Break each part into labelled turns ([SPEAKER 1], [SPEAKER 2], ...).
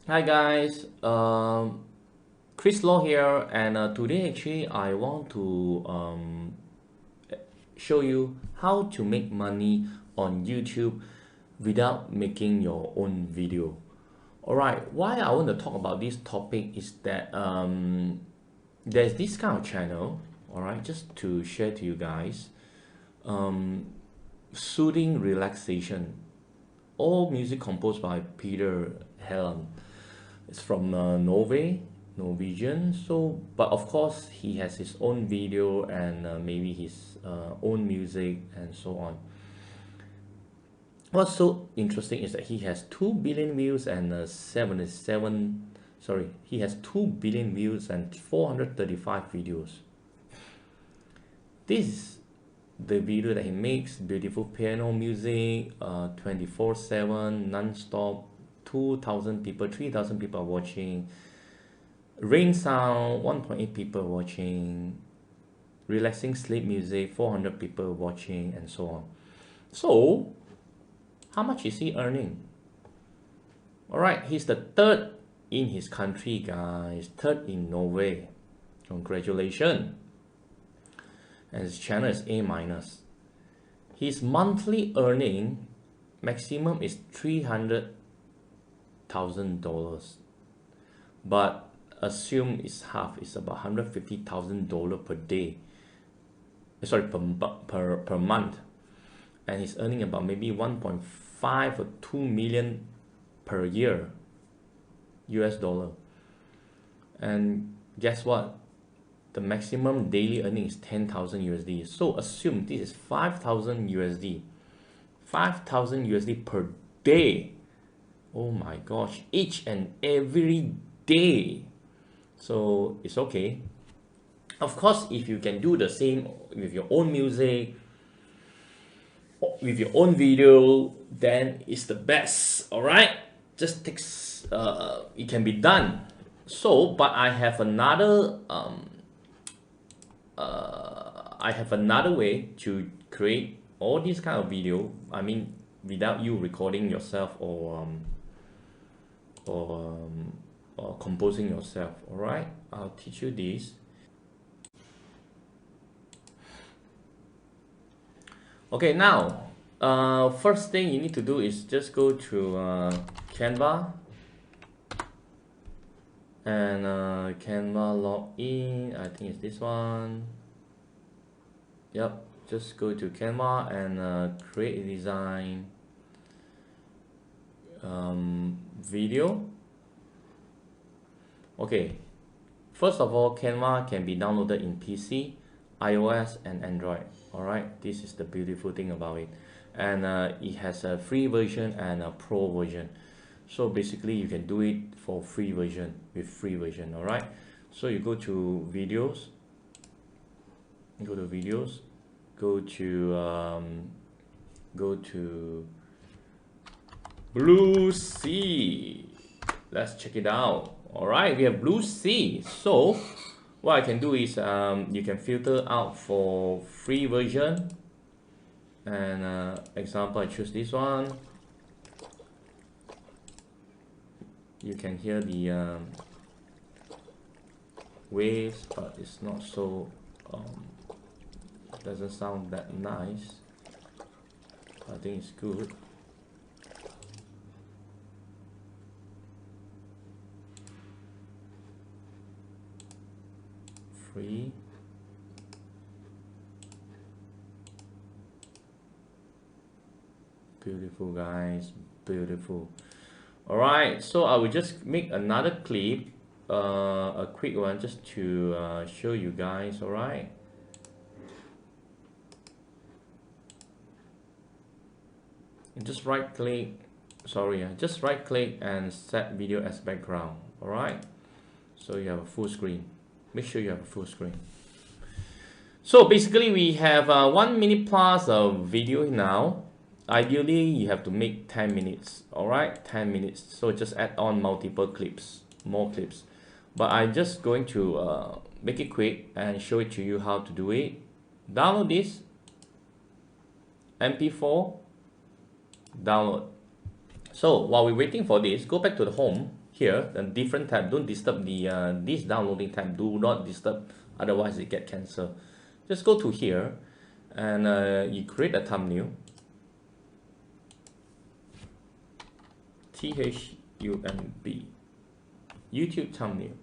[SPEAKER 1] Hi guys, Chris Law here, and today actually I want to show you how to make money on YouTube without making your own video. Alright, why I want to talk about this topic is that there's this kind of channel, alright, just to share to you guys, soothing relaxation, all music composed by Peter Helm. It's from Norwegian. So, but of course, he has his own video and maybe his own music and so on. What's so interesting is that he has 2 billion views and 77. Sorry, he has 2 billion views and 435 videos. This is the video that he makes: beautiful piano music, 24/7, non-stop, 2,000 people, 3,000 people are watching, rain sound, 1.8 people watching, relaxing sleep music, 400 people watching, and so on. So how much is he earning? All right, he's the third in his country, guys, third in Norway. Congratulations. And his channel is A minus. His monthly earning maximum is $300,000, but assume it's half. It's about $150,000 per day. Sorry, per month, and he's earning about maybe 1.5 or 2 million per year, US dollar. And guess what? The maximum daily earning is 10,000 USD. So assume this is 5,000 USD. 5,000 USD per day. Oh my gosh, each and every day. So it's okay. Of course, if you can do the same with your own music, with your own video, then it's the best. All right, just takes it can be done. So, but I have another way to create all these kind of video. I mean, without you recording yourself or composing yourself. All right, I'll teach you this. Okay, now first thing you need to do is just go to Canva and Canva login. I think it's this one. Yep, just go to Canva and create a design video. Okay, first of all, Canva can be downloaded in PC, iOS, and Android. Alright, this is the beautiful thing about it. And it has a free version and a pro version. So basically you can do it for free version, with free version. Alright, so you go to videos, go to Blue Sea. Let's check it out. Alright, we have Blue Sea. So what I can do is you can filter out for free version, and example, I choose this one. You can hear the waves, but it's not so doesn't sound that nice. I think it's good. Free. Beautiful, guys, beautiful. All right, so I will just make another clip, a quick one, just to show you guys. All right, just right click, just right click and set video as background. All right, so you have a full screen. Make sure you have a full screen. So basically we have 1 minute plus of video now. Ideally you have to make 10 minutes. All right, 10 minutes. So just add on multiple clips, more clips, but I'm just going to make it quick and show it to you how to do it. Download this MP4, download. So while we're waiting for this, go back to the home here, the different tab, don't disturb the this downloading tab, do not disturb, otherwise it get cancelled. Just go to here and you create a thumbnail, THUMB, YouTube thumbnail,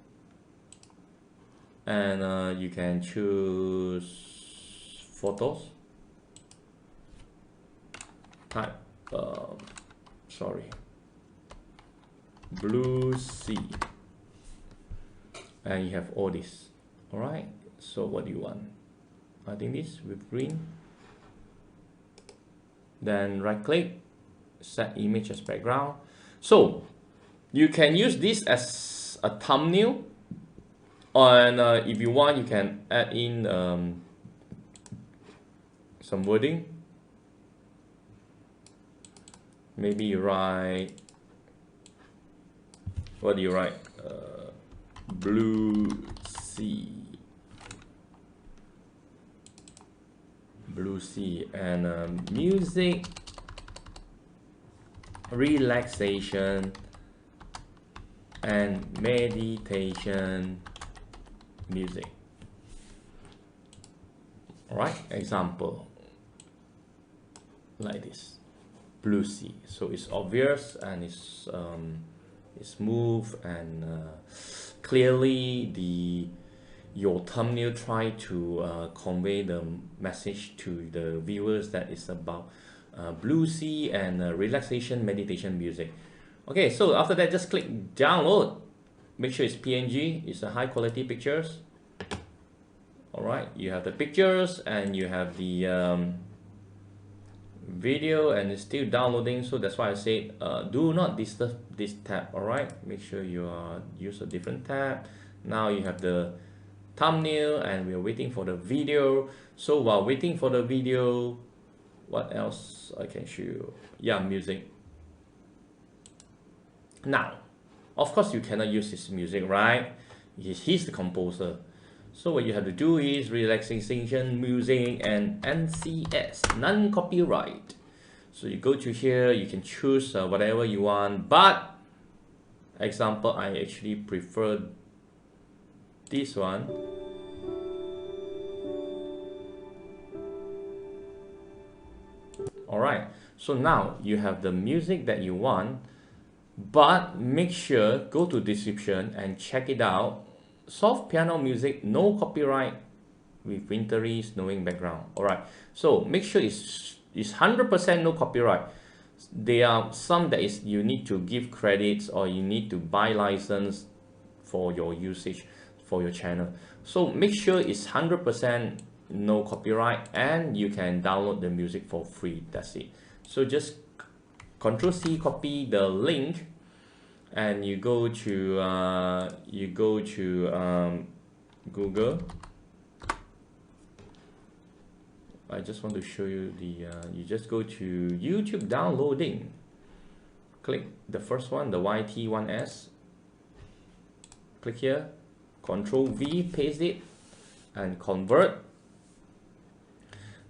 [SPEAKER 1] and you can choose photos, type blue sea, and you have all this. All right, so what do you want? I think this with green. Then right click, set image as background. So you can use this as a thumbnail, and if you want, you can add in some wording. Maybe you write, what do you write? Blue sea, and music, relaxation, and meditation music. All right, example like this, blue sea. So it's obvious and it's smooth, and clearly your thumbnail try to convey the message to the viewers that it's about blue sea and relaxation meditation music. Okay, so after that, just click download. Make sure it's PNG, it's a high quality pictures. All right, you have the pictures and you have the video, and it's still downloading, so that's why I said do not disturb this tab. All right, make sure you use a different tab. Now you have the thumbnail and we're waiting for the video. So while waiting for the video, what else I can show you? Yeah, music. Now of course you cannot use his music, right? He's the composer. So what you have to do is relaxation music and NCS, non-copyright. So you go to here, you can choose whatever you want, but example, I actually prefer this one. Alright, so now you have the music that you want, but make sure go to description and check it out. Soft piano music, no copyright, with wintry snowing background. Alright, so make sure it's 100% no copyright. There are some that is you need to give credits or you need to buy license for your usage for your channel. So make sure it's 100% no copyright, and you can download the music for free. That's it. So just Ctrl+C, copy the link, and you go to Google. I just want to show you the you just go to YouTube downloading, click the first one, the YT1S, click here, Ctrl+V, paste it and convert.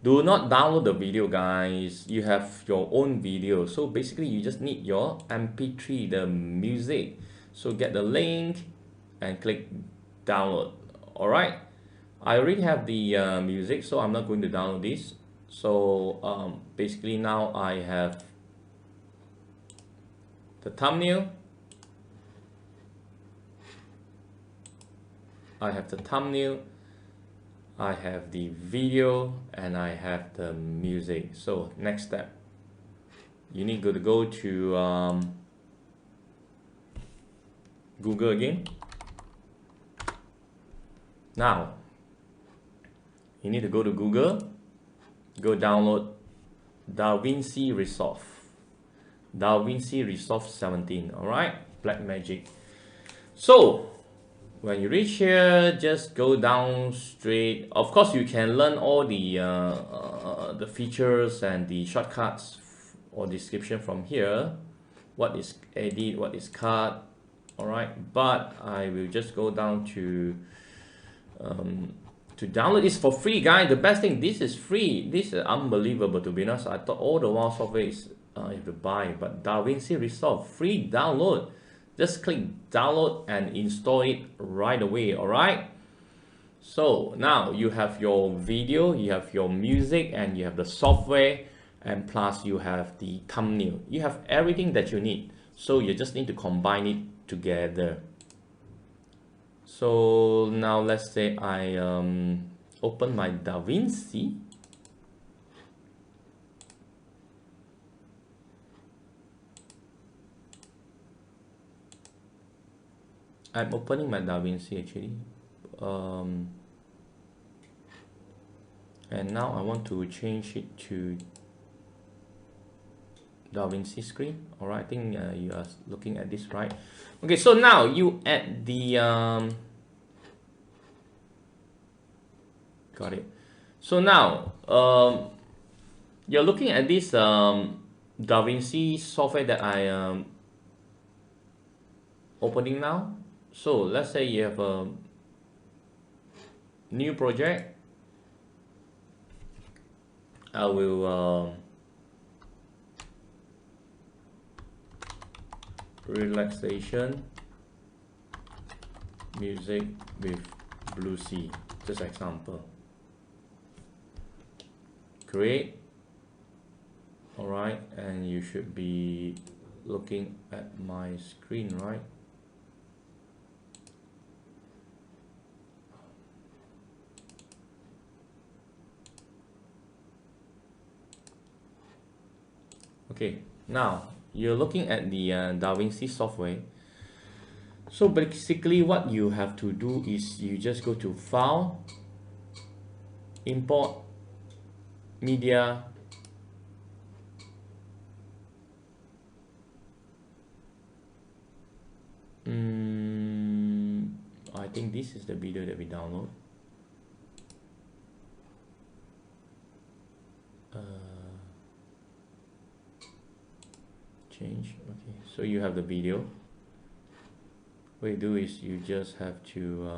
[SPEAKER 1] Do not download the video, guys. You have your own video. So basically you just need your MP3, the music. So get the link and click download. All right, I already have the music, so I'm not going to download this. So basically now I have the thumbnail, I have the video, and I have the music. So next step, you need to go to Google again. Now you need to go to Google, go download DaVinci Resolve, DaVinci Resolve 17. All right, Blackmagic. So when you reach here, just go down straight. Of course, you can learn all the features and the shortcuts or description from here. What is edit, what is cut. All right, but I will just go down to download this for free, guys. The best thing, this is free. This is unbelievable, to be honest. I thought all the while software is you have to buy, but DaVinci Resolve free download. Just click download and install it right away. All right. So now you have your video, you have your music, and you have the software, and plus you have the thumbnail. You have everything that you need. So you just need to combine it together. So now let's say I open my DaVinci. I'm opening my DaVinci actually. And now I want to change it to DaVinci screen. All right, I think you are looking at this, right? Okay, so now you add the got it. So now you're looking at this DaVinci software that I am opening now. So let's say you have a new project. I will relaxation music with Blue Sea, just example. Create. All right, and you should be looking at my screen, right? Okay, now you're looking at the DaVinci software. So basically what you have to do is you just go to File, Import, Media, I think this is the video that we download. Change. Okay, so you have the video. What you do is you just have to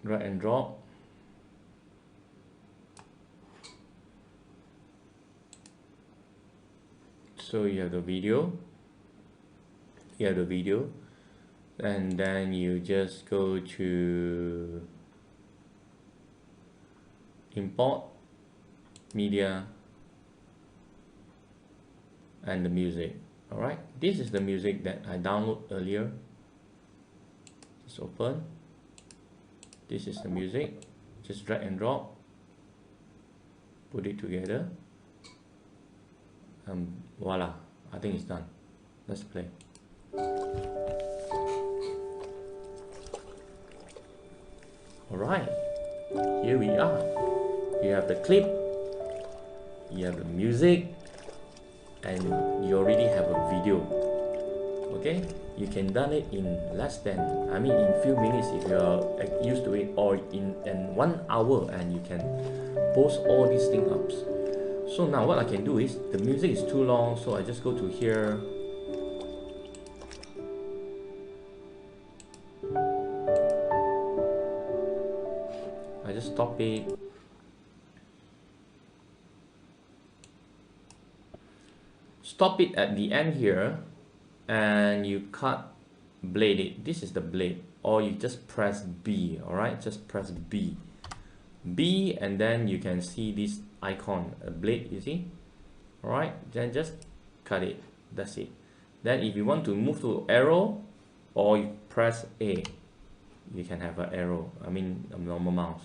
[SPEAKER 1] drag and drop. So you have the video. You have the video. And then you just go to import media and the music. All right, this is the music that I downloaded earlier. Just open. This is the music. Just drag and drop, put it together, voila, I think it's done. Let's play. Alright, here we are. You have the clip, you have the music, and you already have a video. Okay, you can done it in less than, in few minutes if you're used to it, or in 1 hour, and you can post all these things up. So now what I can do is, the music is too long, so I just go to here. I just stop it. Stop it at the end here, and you cut blade it. This is the blade, or you just press B. All right, just press B, and then you can see this icon, a blade. You see? All right, then just cut it. That's it. Then if you want to move to arrow, or you press A, you can have an arrow. A normal mouse.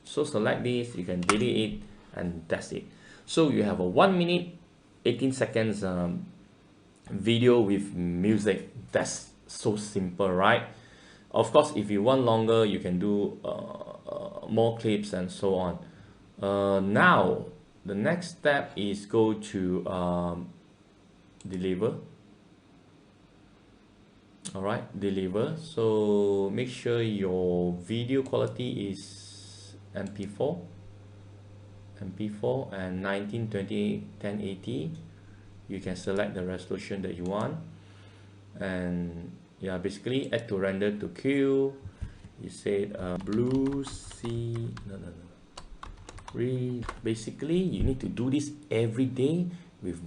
[SPEAKER 1] So select this, you can delete it, and that's it. So you have a 1 minute 18 seconds video with music. That's so simple, right? Of course, if you want longer, you can do more clips and so on. Now the next step is go to deliver. All right, deliver. So make sure your video quality is MP4 and 1920 1080. You can select the resolution that you want, and yeah, basically add to render to queue. He said blue sea, no. Basically you need to do this every day with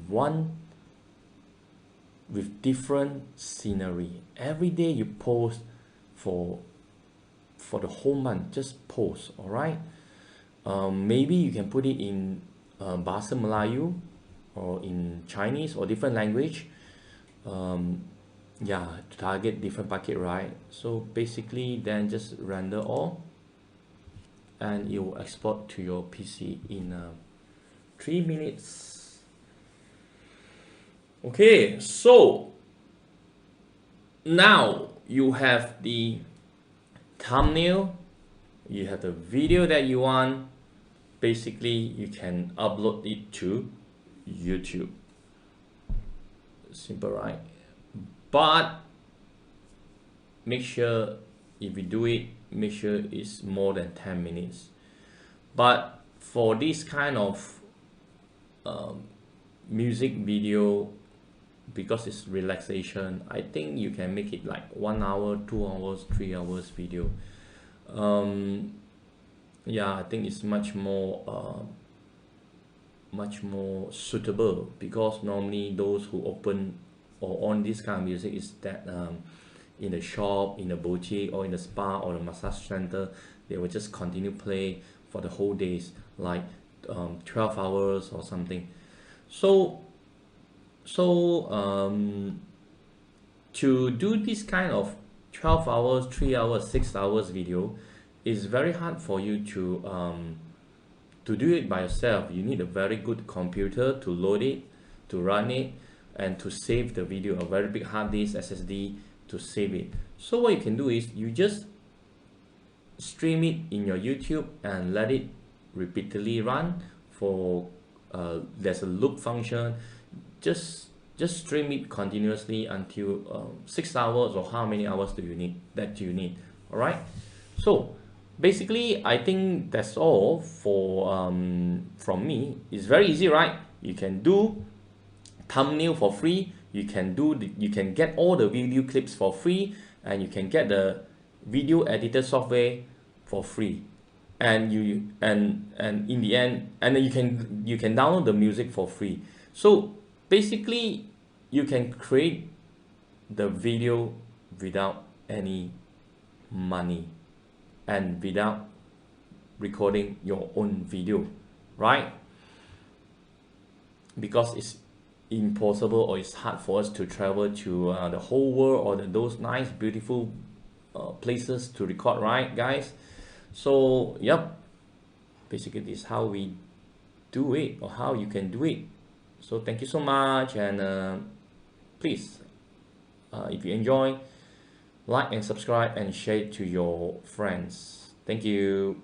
[SPEAKER 1] different scenery. Every day you post for the whole month, just post. All right, maybe you can put it in Bahasa Melayu or in Chinese or different language, yeah, to target different bucket, right? So basically then just render all and it will export to your PC in 3 minutes. Okay, so now you have the thumbnail, you have the video that you want. Basically you can upload it to YouTube. Simple, right? But make sure if you do it, make sure it's more than 10 minutes. But for this kind of music video, because it's relaxation, I think you can make it like 1 hour, 2 hours, 3 hours video. Yeah, I think it's much more suitable, because normally those who open or on this kind of music is that in the shop, in the boutique, or in the spa or the massage center, they will just continue play for the whole days, like 12 hours or something. So to do this kind of 12 hours, 3 hours, 6 hours video is very hard for you to do it by yourself. You need a very good computer to load it, to run it, and to save the video, a very big hard disk SSD to save it. So what you can do is you just stream it in your YouTube and let it repeatedly run for there's a loop function. Just stream it continuously until 6 hours, or how many hours do you need. All right, so basically I think that's all for from me. It's very easy, right? You can do thumbnail for free, you can get all the video clips for free, and you can get the video editor software for free, and in the end, and then you can download the music for free. So basically you can create the video without any money and without recording your own video, right? Because it's impossible, or it's hard for us to travel to the whole world, or those nice beautiful places to record, right guys? So yep, basically this is how we do it, or how you can do it. So thank you so much, and please, if you enjoy, like and subscribe and share it to your friends. Thank you.